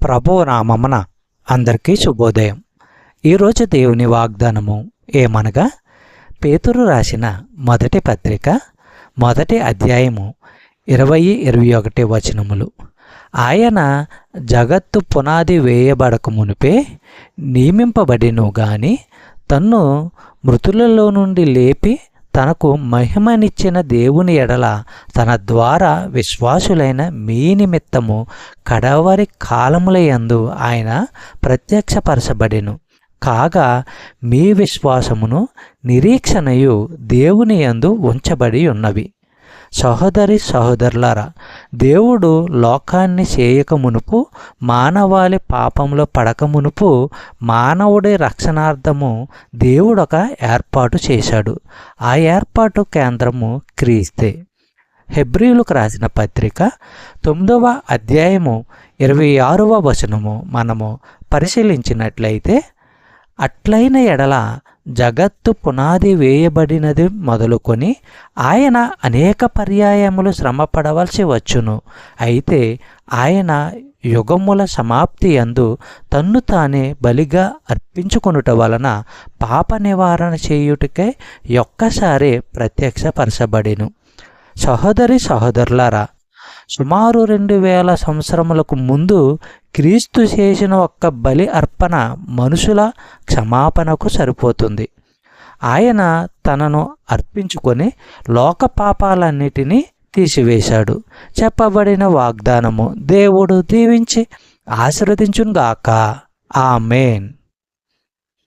ప్రభువు నామమున అందరికీ శుభోదయం. ఈరోజు దేవుని వాగ్దానము ఏమనగా, పేతురు రాసిన మొదటి పత్రిక మొదటి అధ్యాయము 20-21 వచనములు. ఆయన జగత్తు పునాది వేయబడక మునిపే నియమింపబడిను గాని తన్ను మృతులలో నుండి లేపి తనకు మహిమనిచ్చిన దేవుని ఎడల తన ద్వారా విశ్వాసులైన మీ నిమిత్తము కడవరి కాలములయందు ఆయన ప్రత్యక్షపరచబడెను. కాగా మీ విశ్వాసమును నిరీక్షణయు దేవుని యందు ఉంచబడి ఉన్నవి. సహోదరి సహోదరులారా, దేవుడు లోకాన్ని చేయక మునుపు, మానవాళి పాపంలో పడక మునుపు మానవుడి రక్షణార్థము దేవుడొక ఏర్పాటు చేశాడు. ఆ ఏర్పాటు కేంద్రము క్రీస్తే. హెబ్రీయులకు రాసిన పత్రిక 9వ అధ్యాయము 26వ వచనము మనము పరిశీలించినట్లయితే, అట్లైన ఎడల జగత్తు పునాది వేయబడినది మొదలుకొని ఆయన అనేక పర్యాయములు శ్రమపడవలసి వచ్చును. అయితే ఆయన యుగముల సమాప్తి యందు తన్ను తానే బలిగా అర్పించుకొనుట వలన పాప నివారణ చేయుటకై ఒక్కసారి ప్రత్యక్షపరచబడెను. సహోదరి సహోదరులారా, సుమారు 2000 సంవత్సరములకు ముందు క్రీస్తు చేసిన ఒక్క బలి అర్పణ మనుషుల క్షమాపణకు సరిపోతుంది. ఆయన తనను అర్పించుకొని లోక పాపాలన్నిటినీ తీసివేశాడు. చెప్పబడిన వాగ్దానము దేవుడు దీవించి ఆశీర్వదించుగాక. ఆమేన్.